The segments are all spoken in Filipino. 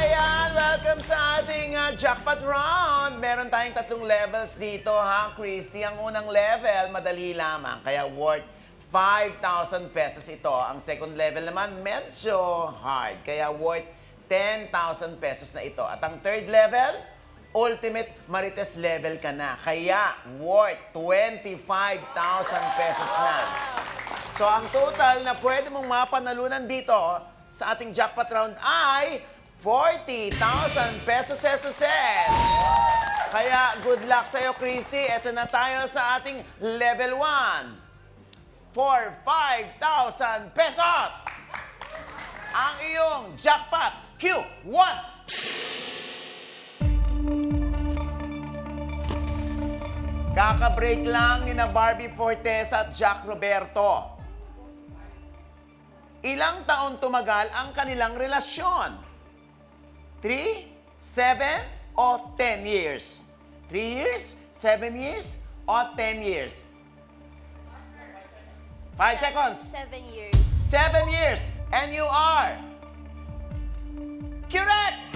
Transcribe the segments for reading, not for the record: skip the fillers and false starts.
Ayan, welcome sa ating jackpot round. Meron tayong tatlong levels dito, ha, Christy? Ang unang level, madali lamang, kaya worth 5,000 pesos ito. Ang second level naman, medyo hard, kaya worth 10,000 pesos na ito. At ang third level, ultimate Marites level ka na, kaya worth 25,000 pesos na. So, ang total na pwede mong mapanalunan dito sa ating jackpot round ay 40,000 pesos. Kaya good luck sa'yo, Christy. Ito na tayo sa ating level 1 for 5,000 pesos. Ang iyong jackpot Q1. Kaka-break lang ni na Barbie Fortesa at Jack Roberto. Ilang taon tumagal ang kanilang relasyon? 3, 7, o 10 years? 3 years, 7 years, o 10 years? 5 seconds. 7 years. 7 years. And you are correct!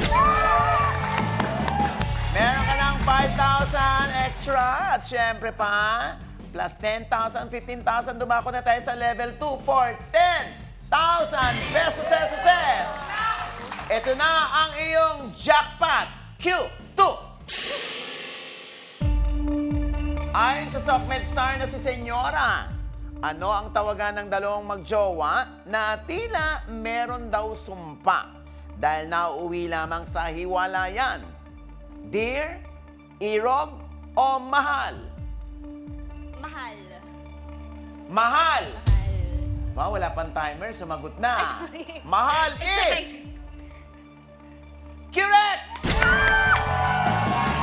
Meron ka ng 5,000 extra at syempre pa, plus 10,000, 15,000. Dumako na tayo sa level 2 for 10,000 pesos. Ito na ang iyong jackpot Q2. Ayon sa Sockmed Star na si Senyora, ano ang tawagan ng dalawang magjowa na tila meron daw sumpa dahil nauuwi lamang sa hiwalayan? Dear, irog, o mahal? Mahal. Mahal! Mahal. Wow, wala pang timer, sumagot na. Mahal is correct!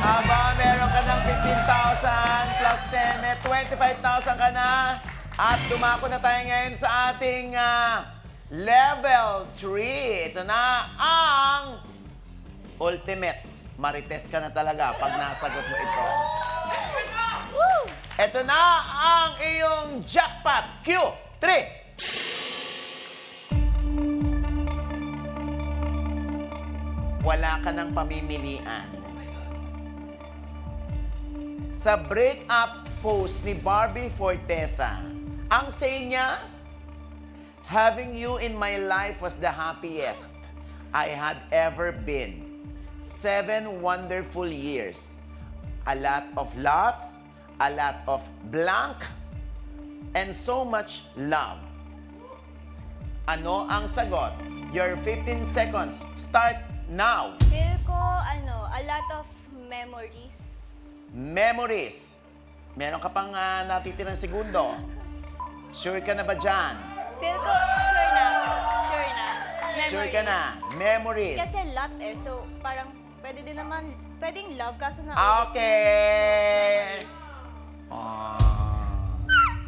Aba, meron ka ng 15,000 plus 10, may 25,000 ka na. At dumako na tayo ngayon sa ating level 3. Ito na ang ultimate. Marites ka na talaga pag nasagot mo ito. Ito na ang iyong jackpot Q3. Wala ka ng pamimilian. Sa break-up post ni Barbie Fortesa, ang say niya, having you in my life was the happiest I had ever been. 7 wonderful years. A lot of laughs, a lot of blank, and so much love. Ano ang sagot? Your 15 seconds start now. Feel ko, a lot of memories. Memories. Meron ka pang natitirang segundo. Sure ka na ba dyan? Feel ko, sure na. Memories. Sure ka na? Memories. Kasi lot so parang pwede din naman, pwedeng love, kaso na Okay. memories.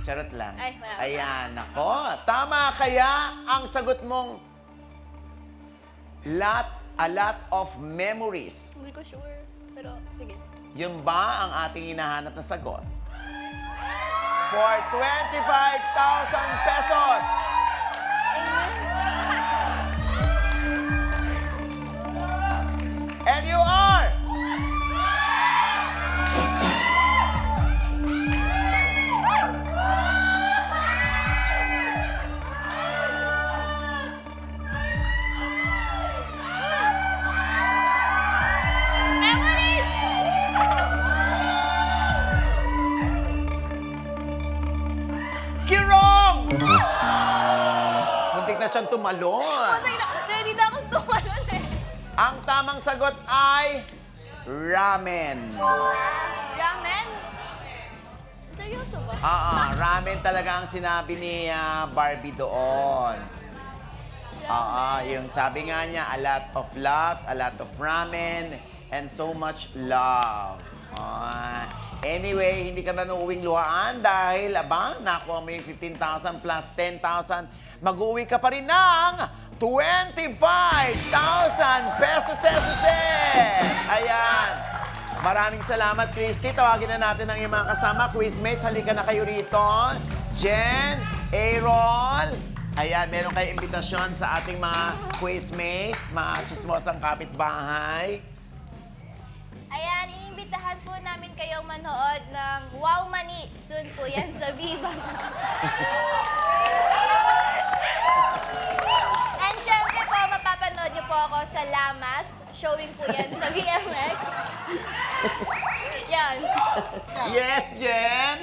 Charot lang. Ay, wala. Ayan, nako. Tama kaya ang sagot mong a lot of memories. Hindi ko sure, pero sige. Yun ba ang ating hinahanap na sagot? For 25,000 pesos. And you are... Memories! Kirong! Muntik na siyang tumalon. Ready na akong tumalon eh. Ang tamang sagot ay ramen. Ramen? Seryoso ba? Ramen talaga ang sinabi ni Barbie doon. Yung sabi nga niya, a lot of laughs, a lot of ramen, and so much love. Anyway, hindi ka na uuwing luhaan dahil, nakuha mo yung 15,000 plus 10,000. Mag-uwi ka pa rin ng 25,000 pesos. Ayan. Maraming salamat, Christy. Tawagin na natin ang iyong mga kasama. Quizmates, halika na kayo rito. Jen, Aaron, Ayan, meron kayong imbitasyon sa ating mga quizmates, mga chismosang kapitbahay. Ayan, inimbitahan po namin kayong manood ng Wow Mani. Soon po yan sa Viva Max. And syempre po, mapapanood niyo po ako sa Lamas. Showing po yan sa VMX. Yan. Yes, Jen?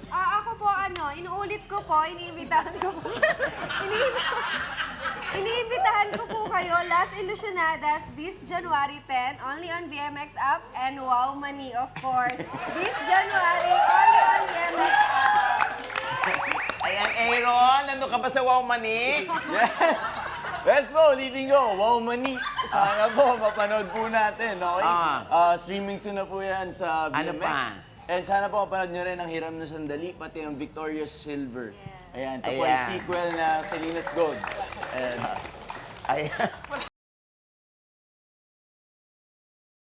Ako po, inuulit ko po, iniimbitahan ko po. Iniimbitahan ko po kayo, Las Ilusionadas, this January 10, only on VMX app, and Wow Money, of course. This January, only on VMX app. Ayan, Aaron, nandun ka ba sa Wow Mani? Yes! Yes po, ulitin ko. Wow Mani. Sana po, mapanood po natin, okay? Streaming soon na po yan sa VMX. Ano pa? And sana po mapanood nyo rin ang Hiram na Sandali, pati ang Victorious Silver. Ayan, ito po Ayan. yung sequel na Salinas Gold. And, Ayan.